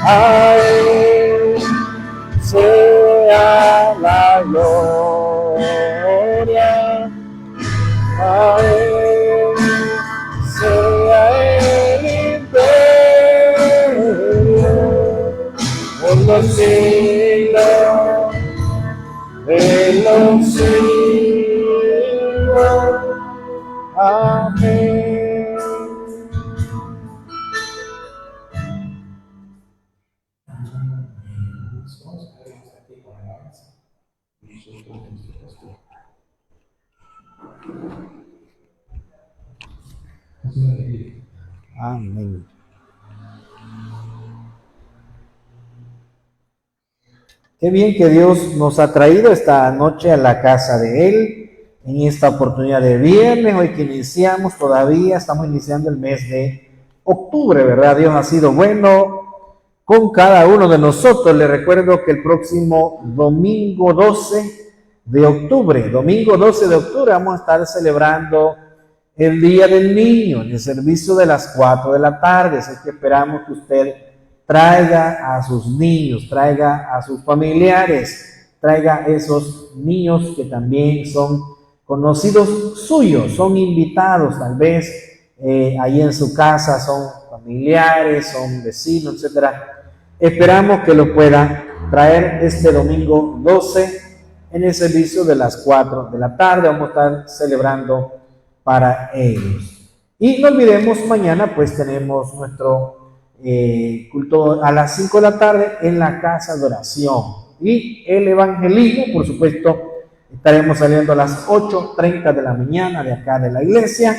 A Él sea la gloria, a Él sea el imperio por los siglos de los siglos. Amén. Amén. Qué bien que Dios nos ha traído esta noche a la casa de Él, en esta oportunidad de viernes, hoy que iniciamos todavía, estamos iniciando el mes de octubre, ¿verdad? Dios ha sido bueno con cada uno de nosotros. Les recuerdo que el próximo domingo 12 de octubre, vamos a estar celebrando el Día del Niño en el servicio de las 4 de la tarde. Así que esperamos que usted traiga a sus niños, traiga a sus familiares, traiga esos niños que también son conocidos suyos, son invitados tal vez ahí en su casa, son familiares, son vecinos, etcétera. Esperamos que lo pueda traer este domingo 12 en el servicio de las 4 de la tarde. Vamos a estar celebrando para ellos. Y no olvidemos, mañana pues tenemos nuestro culto a las 5 de la tarde en la casa de oración. Y el evangelismo, por supuesto, estaremos saliendo a las 8:30 de la mañana de acá de la iglesia.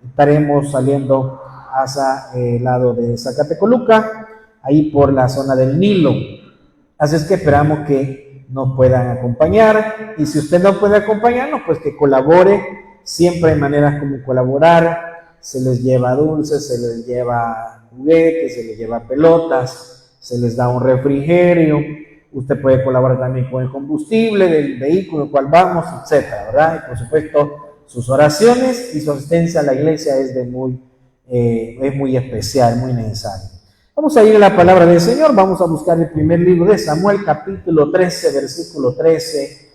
Estaremos saliendo hacia el lado de Zacatecoluca, ahí por la zona del Nilo. Así es que esperamos que nos puedan acompañar. Y si usted no puede acompañarnos, pues que colabore. Siempre hay maneras como colaborar. Se les lleva dulces, se les lleva juguetes, se les lleva pelotas, se les da un refrigerio. Usted puede colaborar también con el combustible del vehículo en el cual vamos, etcétera, ¿verdad? Y por supuesto, sus oraciones y su asistencia a la iglesia es muy especial, muy necesario. Vamos a ir a la palabra del Señor. Vamos a buscar el primer libro de Samuel, capítulo 13, versículo 13.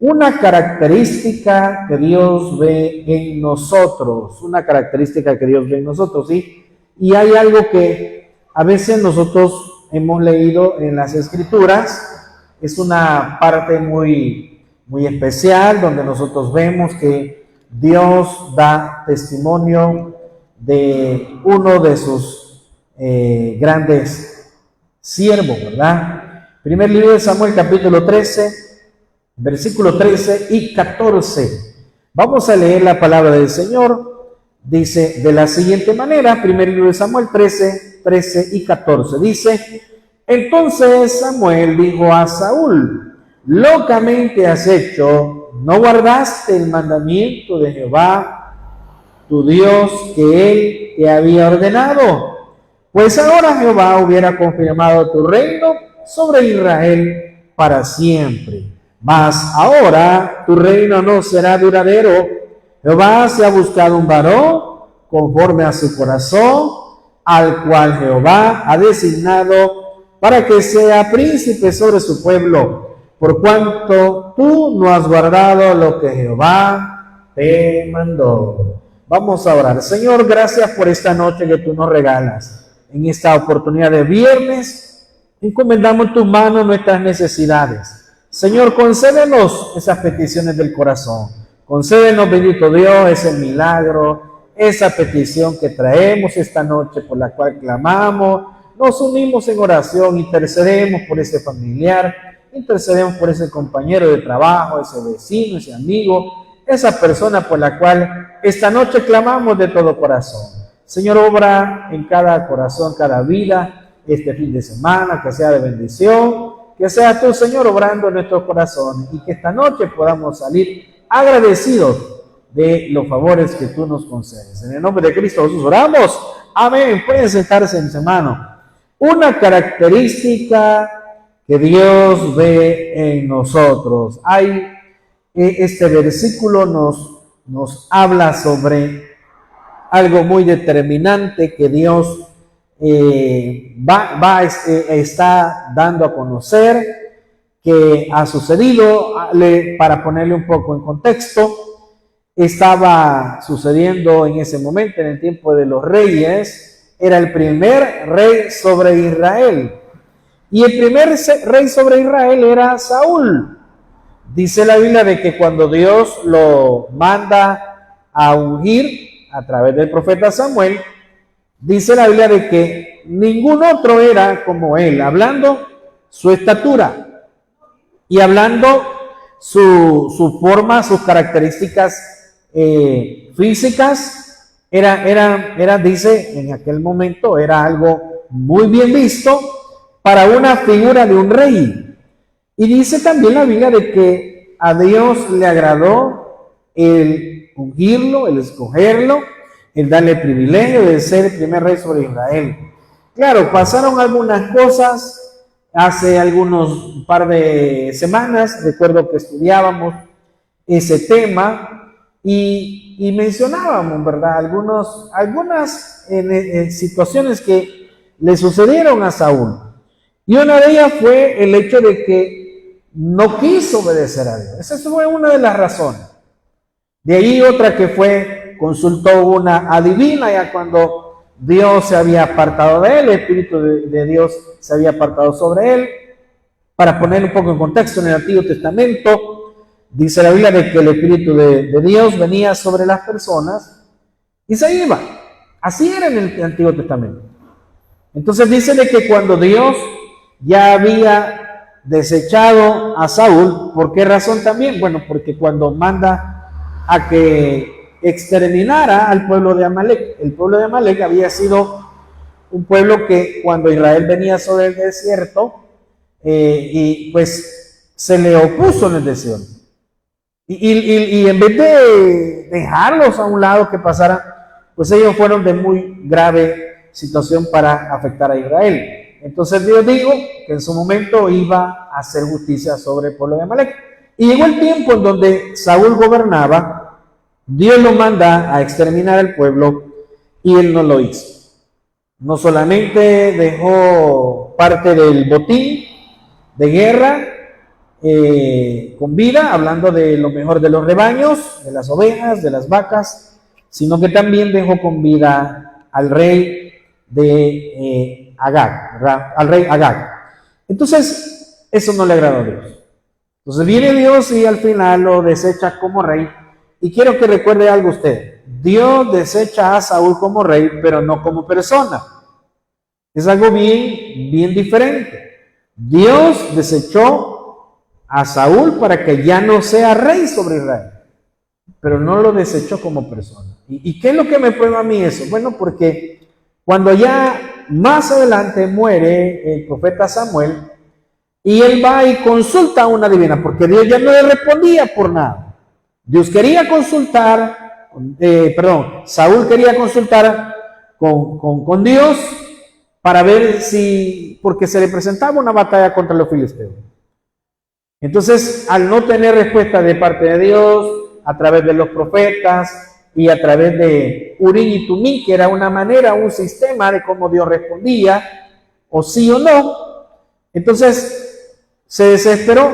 Una característica que Dios ve en nosotros, ¿sí? Y hay algo que a veces nosotros hemos leído en las Escrituras, es una parte muy especial donde nosotros vemos que Dios da testimonio de uno de sus grandes siervos, ¿verdad? Primer libro de Samuel, capítulo 13, versículo 13 y 14. Vamos a leer la palabra del Señor. Dice de la siguiente manera, primer libro de Samuel 13, 13 y 14. Dice: entonces Samuel dijo a Saúl: locamente has hecho, no guardaste el mandamiento de Jehová, tu Dios, que él te había ordenado. Pues ahora Jehová hubiera confirmado tu reino sobre Israel para siempre. Mas ahora tu reino no será duradero. Jehová se ha buscado un varón conforme a su corazón, al cual Jehová ha designado para que sea príncipe sobre su pueblo, por cuanto tú no has guardado lo que Jehová te mandó. Vamos a orar. Señor, gracias por esta noche que tú nos regalas. En esta oportunidad de viernes, encomendamos en tus manos nuestras necesidades. Señor, concédenos esas peticiones del corazón. Concédenos, bendito Dios, ese milagro, esa petición que traemos esta noche, por la cual clamamos, nos unimos en oración, intercedemos por ese familiar, intercedemos por ese compañero de trabajo, ese vecino, ese amigo, esa persona por la cual esta noche clamamos de todo corazón. Señor, obra en cada corazón, cada vida, este fin de semana, que sea de bendición, que sea tú, Señor, obrando en nuestros corazones, y que esta noche podamos salir agradecidos de los favores que tú nos concedes. En el nombre de Cristo Jesús oramos. Amén. Pueden sentarse en su hermano. Una característica que Dios ve en nosotros. Este versículo nos habla sobre algo muy determinante que Dios está dando a conocer que ha sucedido. Para ponerle un poco en contexto, estaba sucediendo en ese momento, en el tiempo de los reyes, era el primer rey sobre Israel. Y el primer rey sobre Israel era Saúl. Dice la Biblia de que cuando Dios lo manda a ungir a través del profeta Samuel, dice la Biblia de que ningún otro era como él, hablando su estatura y hablando su forma, sus características físicas, dice, en aquel momento era algo muy bien visto para una figura de un rey. Y dice también la Biblia de que a Dios le agradó el ungirlo, el escogerlo, el darle el privilegio de ser el primer rey sobre Israel. Claro, pasaron algunas cosas hace un par de semanas. Recuerdo que estudiábamos ese tema y mencionábamos, ¿verdad? Algunas situaciones que le sucedieron a Saúl. Y una de ellas fue el hecho de que no quiso obedecer a Dios. Esa fue una de las razones. De ahí otra que consultó una adivina, ya cuando Dios se había apartado de él, el Espíritu de Dios se había apartado sobre él. Para poner un poco en contexto, en el Antiguo Testamento dice la Biblia de que el Espíritu de Dios venía sobre las personas y se iba. Así era en el Antiguo Testamento. Entonces dice de que cuando Dios ya había desechado a Saúl, ¿por qué razón también? Bueno, porque cuando manda a que exterminara al pueblo de Amalek, el pueblo de Amalek había sido un pueblo que cuando Israel venía sobre el desierto, y pues se le opuso en el desierto. Y en vez de dejarlos a un lado que pasaran, pues ellos fueron de muy grave situación para afectar a Israel. Entonces Dios dijo que en su momento iba a hacer justicia sobre el pueblo de Amalek. Y llegó el tiempo en donde Saúl gobernaba, Dios lo manda a exterminar al pueblo y él no lo hizo. No solamente dejó parte del botín de guerra con vida, hablando de lo mejor de los rebaños, de las ovejas, de las vacas, sino que también dejó con vida al rey de Agag, ¿verdad? Al rey Agag. Entonces, eso no le agradó a Dios. Entonces viene Dios y al final lo desecha como rey. Y quiero que recuerde algo usted. Dios desecha a Saúl como rey, pero no como persona. Es algo bien diferente. Dios desechó a Saúl para que ya no sea rey sobre Israel, pero no lo desechó como persona. ¿Y qué es lo que me prueba a mí eso? Bueno, porque cuando ya más adelante muere el profeta Samuel, y él va y consulta a una divina, porque Dios ya no le respondía por nada. Dios quería consultar, Saúl quería consultar con Dios para ver porque se le presentaba una batalla contra los filisteos. Entonces, al no tener respuesta de parte de Dios, a través de los profetas y a través de Urim y Tumim, que era una manera, un sistema de cómo Dios respondía, o sí o no, entonces se desesperó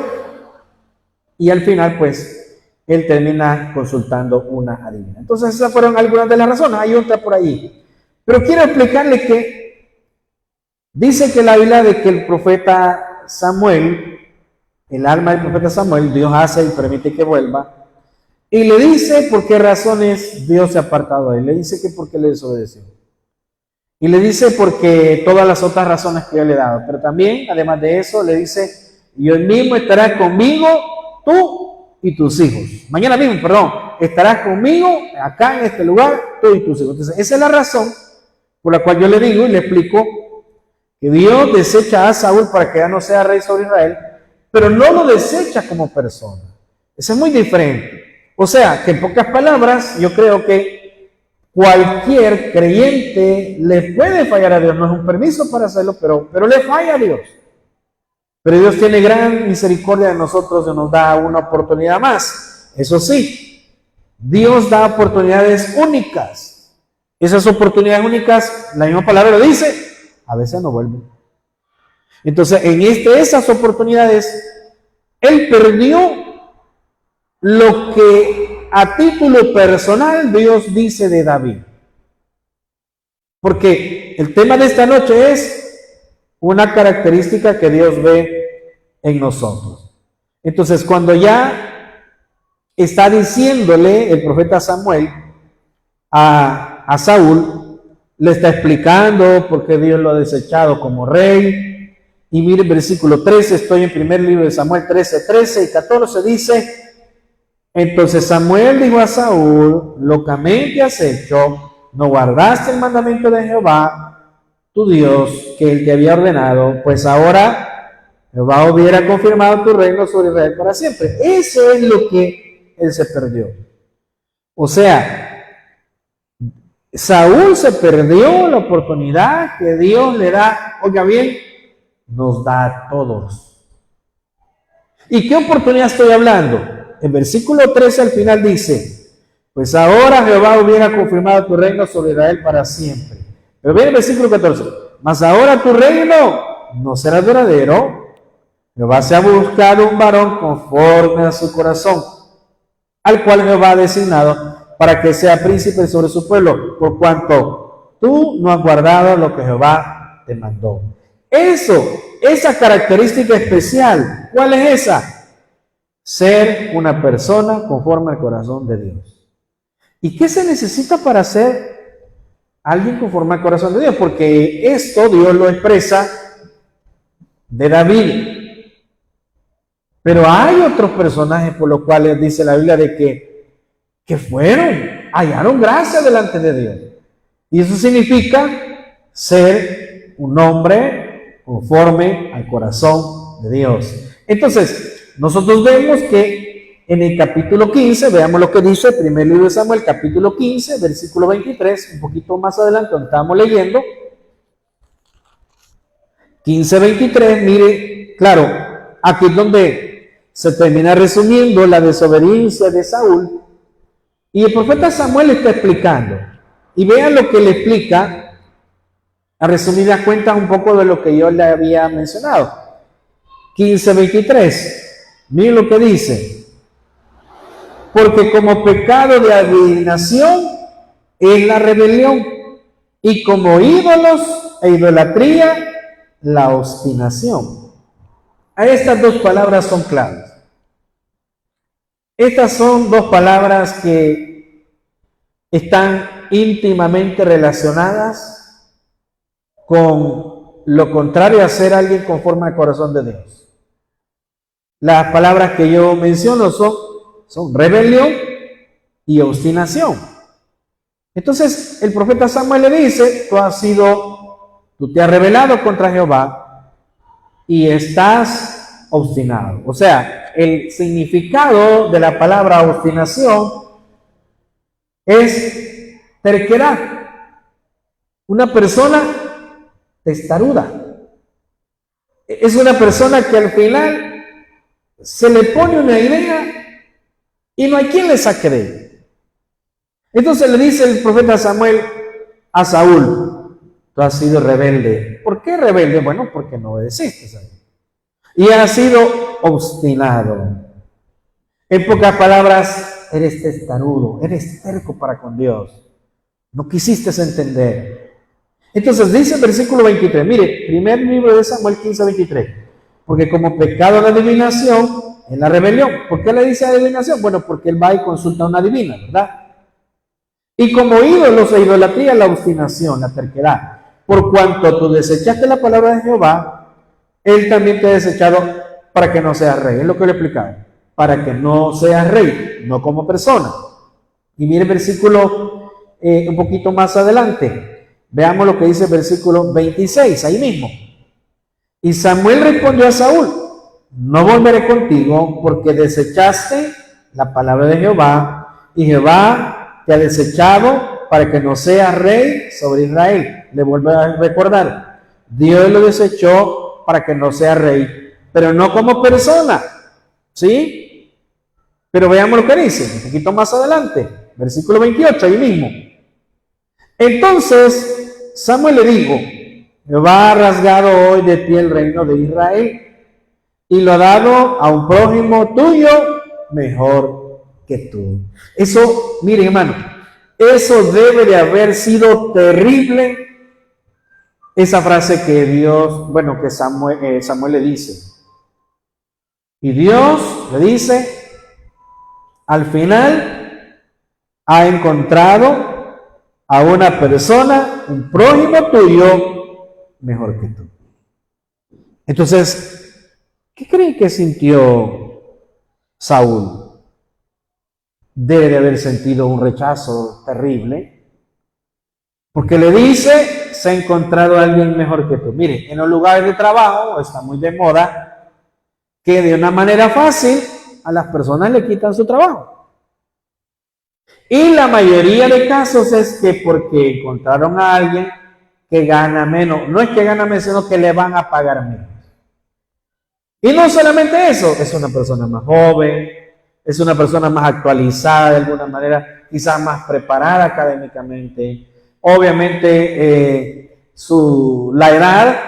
y al final, pues, él termina consultando una adivina. Entonces, esas fueron algunas de las razones. Hay otra por ahí. Pero quiero explicarle que dice que la Biblia de que el profeta Samuel, el alma del profeta Samuel, Dios hace y permite que vuelva. Y le dice por qué razones Dios se ha apartado de él. Le dice que porque le desobedeció. Y le dice porque todas las otras razones que yo le he dado. Pero también, además de eso, le dice, y hoy mismo estarás conmigo, tú y tus hijos. Mañana mismo, estarás conmigo acá en este lugar, tú y tus hijos. Entonces, esa es la razón por la cual yo le digo y le explico que Dios desecha a Saúl para que ya no sea rey sobre Israel, pero no lo desecha como persona. Eso es muy diferente. O sea, que en pocas palabras, yo creo que cualquier creyente le puede fallar a Dios. No es un permiso para hacerlo, pero le falla a Dios. Pero Dios tiene gran misericordia de nosotros y nos da una oportunidad más. Eso sí, Dios da oportunidades únicas. Esas oportunidades únicas, la misma palabra lo dice, a veces no vuelve. Entonces, en esas oportunidades, él perdió lo que a título personal Dios dice de David. Porque el tema de esta noche es una característica que Dios ve en nosotros. Entonces, cuando ya está diciéndole el profeta Samuel a Saúl, le está explicando por qué Dios lo ha desechado como rey. Y mire el versículo 13, estoy en primer libro de Samuel 13 y 14, dice: entonces Samuel dijo a Saúl: locamente has hecho, no guardaste el mandamiento de Jehová, tu Dios, que él te había ordenado, pues ahora Jehová hubiera confirmado tu reino sobre Israel para siempre. Eso es lo que él se perdió. O sea, Saúl se perdió la oportunidad que Dios le da, oiga bien, nos da a todos. ¿Y qué oportunidad estoy hablando? En versículo 13 al final dice: pues ahora Jehová hubiera confirmado tu reino sobre Israel para siempre. Pero viene el versículo 14: mas ahora tu reino no será duradero. Jehová se ha buscado un varón conforme a su corazón, al cual Jehová ha designado para que sea príncipe sobre su pueblo, por cuanto tú no has guardado lo que Jehová te mandó. Esa característica especial, ¿cuál es esa? Ser una persona conforme al corazón de Dios. ¿Y qué se necesita para ser alguien conforme al corazón de Dios? Porque esto Dios lo expresa de David. Pero hay otros personajes por los cuales dice la Biblia de que hallaron gracia delante de Dios. Y eso significa ser un hombre conforme al corazón de Dios. Entonces, nosotros vemos que en el capítulo 15, veamos lo que dice el primer libro de Samuel, capítulo 15, versículo 23, un poquito más adelante donde estábamos leyendo. 15:23, mire, claro, aquí es donde se termina resumiendo la desobediencia de Saúl. Y el profeta Samuel está explicando. Y vean lo que le explica, a resumidas cuentas, un poco de lo que yo le había mencionado. 15:23. Miren lo que dice: porque como pecado de adivinación es la rebelión, y como ídolos e idolatría la obstinación. A estas dos palabras son claves. Estas son dos palabras que están íntimamente relacionadas con lo contrario a ser alguien conforme al corazón de Dios. Las palabras que yo menciono son rebelión y obstinación. Entonces el profeta Samuel le dice: tú te has rebelado contra Jehová y estás obstinado. O sea, el significado de la palabra obstinación es terquedad. Una persona testaruda. Es una persona que al final se le pone una idea y no hay quien le saque de ella. Entonces le dice el profeta Samuel a Saúl: tú has sido rebelde. ¿Por qué rebelde? Bueno, porque no obedeciste a Dios. Y has sido obstinado. En pocas palabras, eres testarudo, eres terco para con Dios. No quisiste entender. Entonces dice el versículo 23, mire, primer libro de Samuel 15:23, porque como pecado de adivinación es la rebelión. ¿Por qué le dice adivinación? Bueno, porque él va y consulta a una divina, ¿verdad? Y como ídolos e idolatría, la obstinación, la terquedad. Por cuanto tú desechaste la palabra de Jehová, él también te ha desechado para que no seas rey. Es lo que le explicaba. Para que no seas rey, no como persona. Y mire el versículo un poquito más adelante. Veamos lo que dice el versículo 26, ahí mismo. Y Samuel respondió a Saúl: no volveré contigo porque desechaste la palabra de Jehová y Jehová te ha desechado para que no seas rey sobre Israel. Le vuelvo a recordar, Dios lo desechó para que no sea rey, pero no como persona, ¿sí? Pero veamos lo que dice, un poquito más adelante, versículo 28, ahí mismo. Entonces Samuel le dijo: Jehová ha rasgado hoy de ti el reino de Israel y lo ha dado a un prójimo tuyo mejor que tú. Eso, mire hermano, eso debe de haber sido terrible, esa frase que Dios, bueno, que Samuel le dice. Y Dios le dice, al final ha encontrado a una persona, un prójimo tuyo, mejor que tú. Entonces, ¿qué creen que sintió Saúl? Debe de haber sentido un rechazo terrible, porque le dice, se ha encontrado a alguien mejor que tú. Mire, en los lugares de trabajo está muy de moda que de una manera fácil a las personas le quitan su trabajo. Y la mayoría de casos es que porque encontraron a alguien que gana menos, no es que gana menos, sino que le van a pagar menos. Y no solamente eso, es una persona más joven, es una persona más actualizada de alguna manera, quizás más preparada académicamente. Obviamente la edad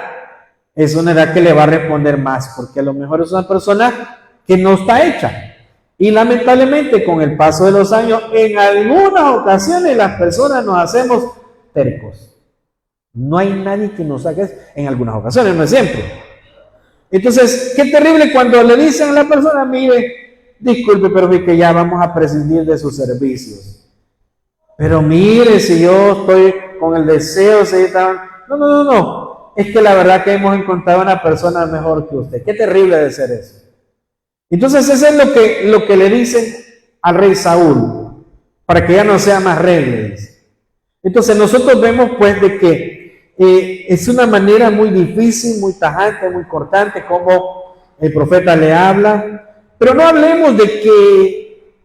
es una edad que le va a responder más, porque a lo mejor es una persona que no está hecha. Y lamentablemente con el paso de los años, en algunas ocasiones las personas nos hacemos tercos. No hay nadie que nos haga eso, en algunas ocasiones, no es siempre. Entonces, qué terrible cuando le dicen a la persona, mire, disculpe, pero que ya vamos a prescindir de sus servicios. Pero mire, si yo estoy con el deseo de seguir trabajando. No. Es que la verdad que hemos encontrado una persona mejor que usted. Qué terrible de ser eso. Entonces, eso es lo que le dicen al rey Saúl, para que ya no sea más rey, le dice. Entonces, nosotros vemos pues de que es una manera muy difícil, muy tajante, muy cortante, como el profeta le habla. Pero no hablemos de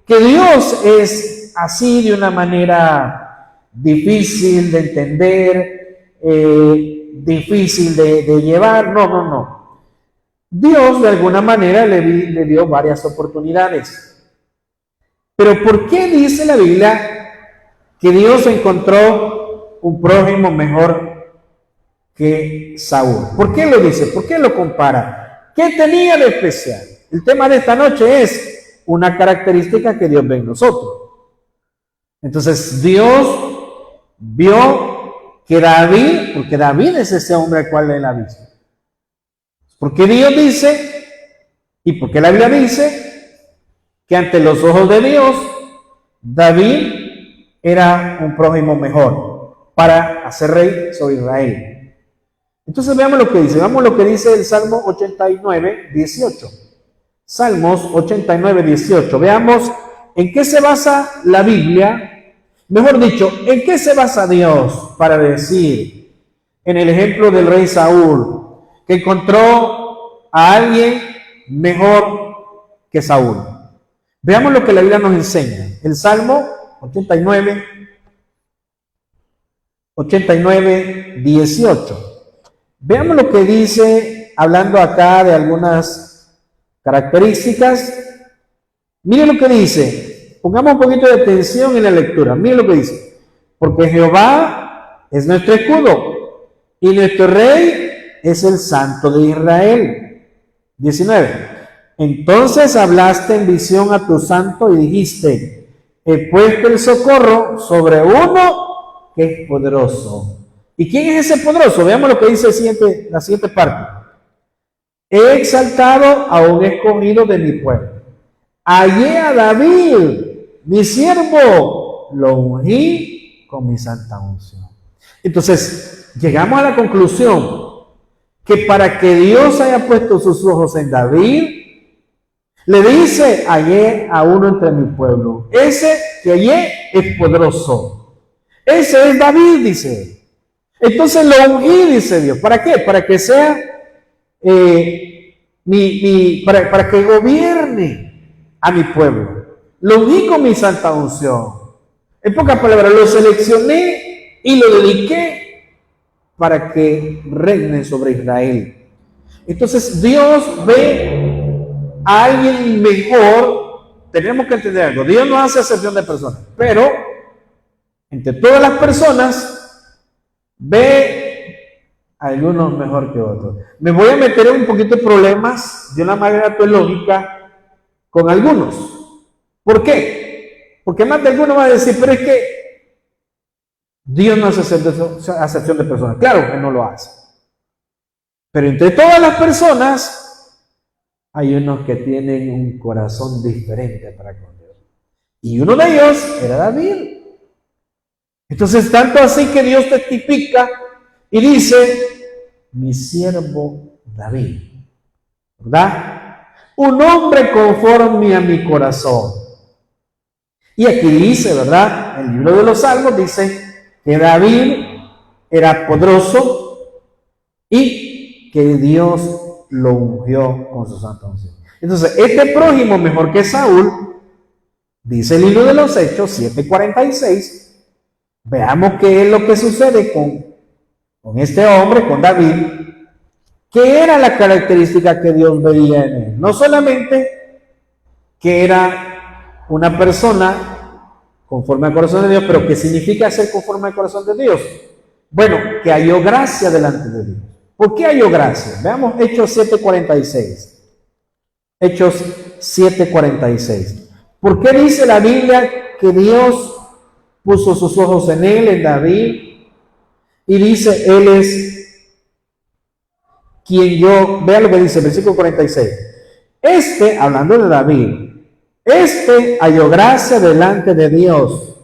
que Dios es así de una manera difícil de entender, difícil de llevar. No. Dios de alguna manera le dio varias oportunidades. Pero ¿por qué dice la Biblia que Dios encontró un prójimo mejor que Saúl? ¿Por qué lo dice? ¿Por qué lo compara? ¿Qué tenía de especial? El tema de esta noche es una característica que Dios ve en nosotros. Entonces Dios vio que David, porque David es ese hombre al cual él ha visto. Porque Dios dice, y porque la Biblia dice, que ante los ojos de Dios, David era un prójimo mejor para hacer rey sobre Israel. Entonces veamos lo que dice. Veamos lo que dice el Salmo 89, 18. Salmos 89, 18. Veamos en qué se basa la Biblia. Mejor dicho, ¿en qué se basa Dios para decir, en el ejemplo del rey Saúl, que encontró a alguien mejor que Saúl? Veamos lo que la Biblia nos enseña. El Salmo 89, 18. Veamos lo que dice, hablando acá de algunas características. Miren lo que dice. Pongamos un poquito de atención en la lectura. Miren lo que dice. Porque Jehová es nuestro escudo y nuestro rey es el Santo de Israel. 19. Entonces hablaste en visión a tu santo y dijiste, he puesto el socorro sobre uno que es poderoso. ¿Y quién es ese poderoso? Veamos lo que dice la siguiente parte. He exaltado a un escogido de mi pueblo. Hallé a David, mi siervo, lo ungí con mi santa unción. Entonces, llegamos a la conclusión que para que Dios haya puesto sus ojos en David, le dice, hallé a uno entre mi pueblo. Ese que hallé es poderoso. Ese es David, dice él. Entonces lo ungí, dice Dios. ¿Para qué? Para que sea, para que gobierne a mi pueblo. Lo ungí con mi santa unción. En pocas palabras, lo seleccioné y lo dediqué para que reine sobre Israel. Entonces Dios ve a alguien mejor. Tenemos que entender algo. Dios no hace excepción de personas, pero entre todas las personas ve Algunos mejor que otros. Me voy a meter en un poquito de problemas de una manera teológica con algunos. ¿Por qué? Porque más de algunos va a decir, pero es que Dios no hace acepción de personas. Claro que no lo hace. Pero entre todas las personas hay unos que tienen un corazón diferente para con Dios. Y uno de ellos era David. Entonces, tanto así que Dios testifica y dice, mi siervo David, ¿verdad? Un hombre conforme a mi corazón. Y aquí dice, ¿verdad? El libro de los Salmos dice que David era poderoso y que Dios lo ungió con su santa unción. Entonces, este prójimo mejor que Saúl, dice el libro de los Hechos 7:46. Veamos qué es lo que sucede con este hombre, con David. ¿Qué era la característica que Dios veía en él? No solamente que era una persona conforme al corazón de Dios, pero ¿qué significa ser conforme al corazón de Dios? Bueno, que halló gracia delante de Dios. ¿Por qué halló gracia? Veamos Hechos 7:46. Hechos 7:46. ¿Por qué dice la Biblia que Dios puso sus ojos en él, en David? Y dice, él es quien yo, vea lo que dice, versículo 46. Hablando de David, halló gracia delante de Dios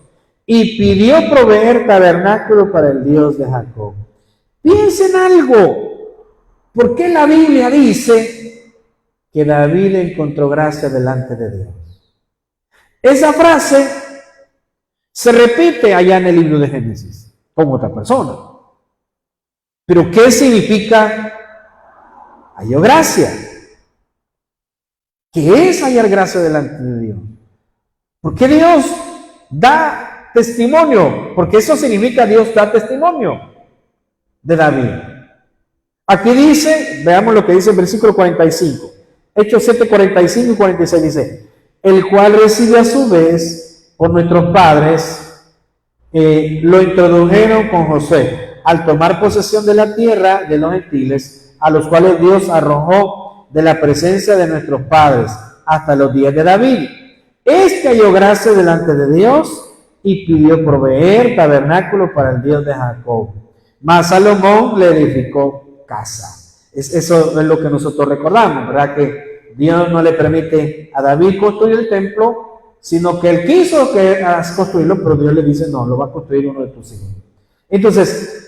y pidió proveer tabernáculo para el Dios de Jacob. Piensen algo. ¿Por qué la Biblia dice que David encontró gracia delante de Dios? Esa frase se repite allá en el libro de Génesis con otra persona. Pero ¿qué significa halló gracia? ¿Qué es hallar gracia delante de Dios? ¿Por qué Dios da testimonio? Porque eso significa Dios da testimonio de David. Aquí dice, veamos lo que dice el versículo 45. Hechos 7, 45 y 46 dice, el cual recibe a su vez por nuestros padres, lo introdujeron con José al tomar posesión de la tierra de los gentiles, a los cuales Dios arrojó de la presencia de nuestros padres hasta los días de David. Halló gracia delante de Dios y pidió proveer tabernáculo para el Dios de Jacob. Mas Salomón le edificó casa. Eso es lo que nosotros recordamos, ¿verdad? Que Dios no le permite a David construir el templo, sino que él quiso construirlo, pero Dios le dice, no, lo va a construir uno de tus hijos. Entonces,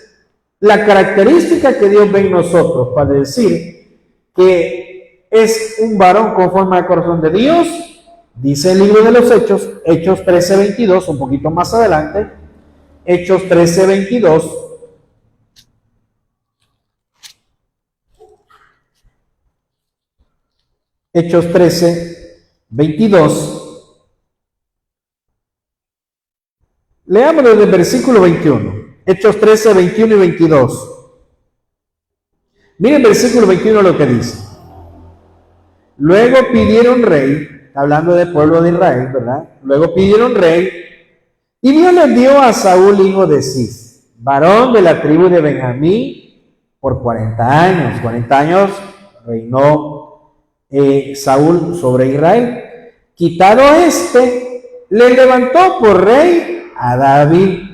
la característica que Dios ve en nosotros para decir que es un varón conforme al corazón de Dios, dice el libro de los Hechos, Hechos 13:22, un poquito más adelante, Hechos 13:22. Hechos 13:22. Leamos desde el versículo 21. Hechos 13, 21 y 22. Miren el versículo 21 lo que dice. Luego pidieron rey, hablando del pueblo de Israel, ¿verdad? Luego pidieron rey, y Dios les dio a Saúl, hijo de Cis, varón de la tribu de Benjamín, por 40 años. 40 años reinó Saúl sobre Israel. Quitado le levantó por rey a David,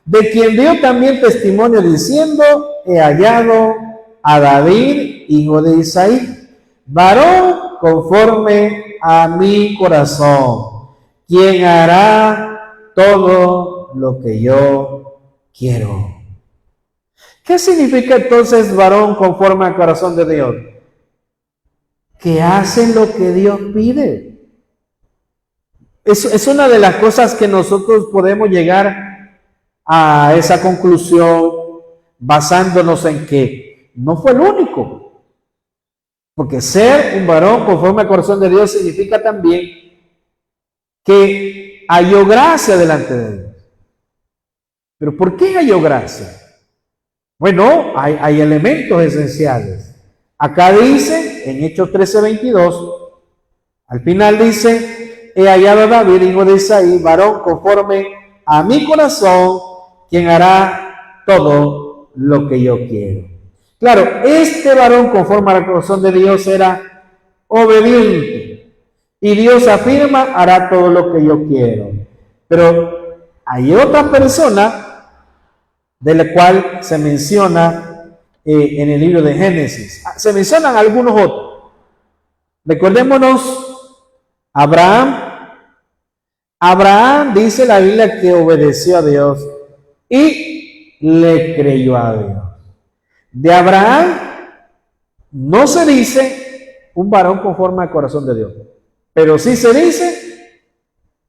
de quien dio también testimonio diciendo, he hallado a David, hijo de Isaí, varón conforme a mi corazón, quien hará todo lo que yo quiero. ¿Qué significa entonces varón conforme al corazón de Dios? Que hacen lo que Dios pide. Es una de las cosas que nosotros podemos llegar a esa conclusión basándonos en que no fue el único. Porque ser un varón conforme al corazón de Dios significa también que halló gracia delante de Dios. ¿Pero por qué halló gracia? Bueno, hay elementos esenciales. Acá dice, en Hechos 13:22, al final dice, he hallado a David, hijo de Isaí, varón conforme a mi corazón, quien hará todo lo que yo quiero. Claro, este varón conforme al corazón de Dios era obediente. Y Dios afirma, hará todo lo que yo quiero. Pero hay otra persona de la cual se menciona en el libro de Génesis. Se mencionan algunos otros. Recordémonos, Abraham dice la Biblia que obedeció a Dios y le creyó a Dios. De Abraham no se dice un varón conforme al corazón de Dios, pero sí se dice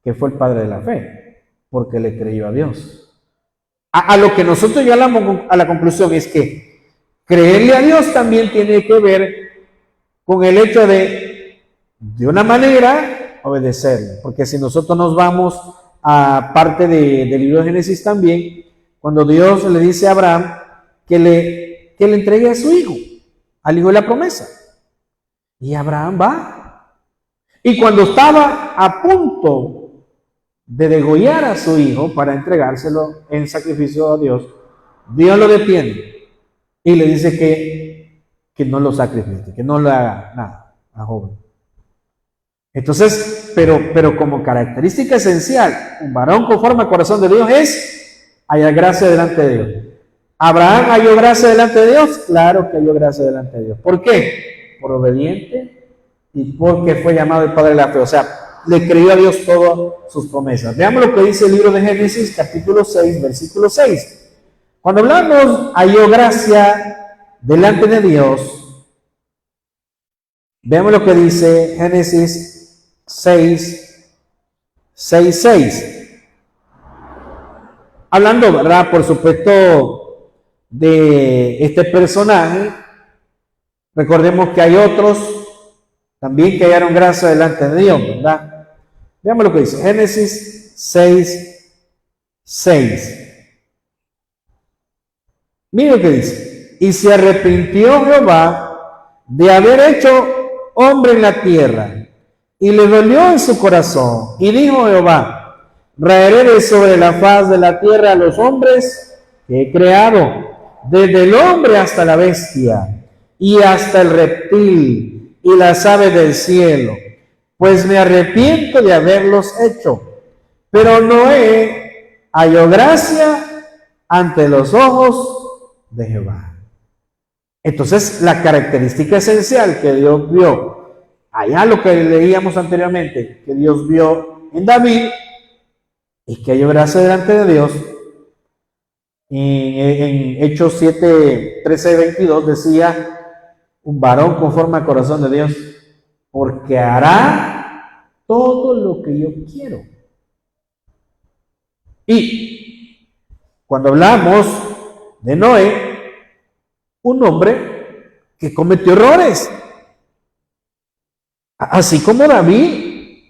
que fue el padre de la fe, porque le creyó a Dios. A lo que nosotros llegamos a la conclusión es que creerle a Dios también tiene que ver con el hecho de una manera, obedecerle. Porque si nosotros nos vamos a parte del libro de Génesis también, cuando Dios le dice a Abraham que le entregue a su hijo, al hijo de la promesa. Y Abraham va. Y cuando estaba a punto de degollar a su hijo para entregárselo en sacrificio a Dios, Dios lo detiene y le dice que no lo sacrifique, que no le haga nada a joven. Entonces, pero como característica esencial, un varón conforme al corazón de Dios es hallar gracia delante de Dios. ¿Abraham halló gracia delante de Dios? Claro que halló gracia delante de Dios. ¿Por qué? Por obediente y porque fue llamado el padre de la fe. O sea, le creyó a Dios todas sus promesas. Veamos lo que dice el libro de Génesis, capítulo 6, versículo 6. Cuando hablamos halló gracia delante de Dios, veamos lo que dice Génesis 6, 6. Hablando, ¿verdad? Por supuesto, de este personaje. Recordemos que hay otros también que hallaron gracia delante de Dios, ¿verdad? Veamos lo que dice Génesis 6. Mira lo que dice: y se arrepintió Jehová de haber hecho hombre en la tierra, y le dolió en su corazón, y dijo Jehová: raeré sobre la faz de la tierra a los hombres que he creado, desde el hombre hasta la bestia, y hasta el reptil, y las aves del cielo, pues me arrepiento de haberlos hecho. Pero Noé halló gracia ante los ojos de Jehová. Entonces, la característica esencial que Dios vio, allá lo que leíamos anteriormente, que Dios vio en David, y que halló gracia delante de Dios. En Hechos 7, 13 y 22 decía: un varón conforme al corazón de Dios, porque hará todo lo que yo quiero. Y cuando hablamos de Noé, un hombre que cometió errores, así como David,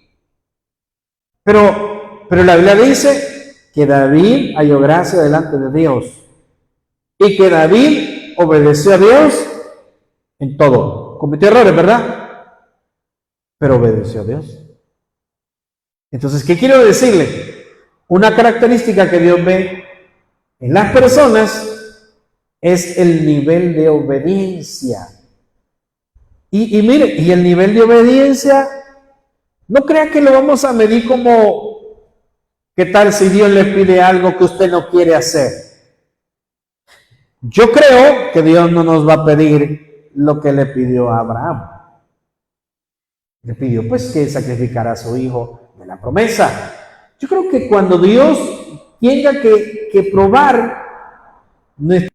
pero la Biblia dice que David halló gracia delante de Dios y que David obedeció a Dios en todo. Cometió errores, ¿verdad? Pero obedeció a Dios. Entonces, ¿qué quiero decirle? Una característica que Dios ve en las personas es el nivel de obediencia. Y mire, y el nivel de obediencia, no crea que lo vamos a medir como, ¿qué tal si Dios le pide algo que usted no quiere hacer? Yo creo que Dios no nos va a pedir lo que le pidió a Abraham. Le pidió pues que sacrificara a su hijo de la promesa. Yo creo que cuando Dios tenga que probar nuestra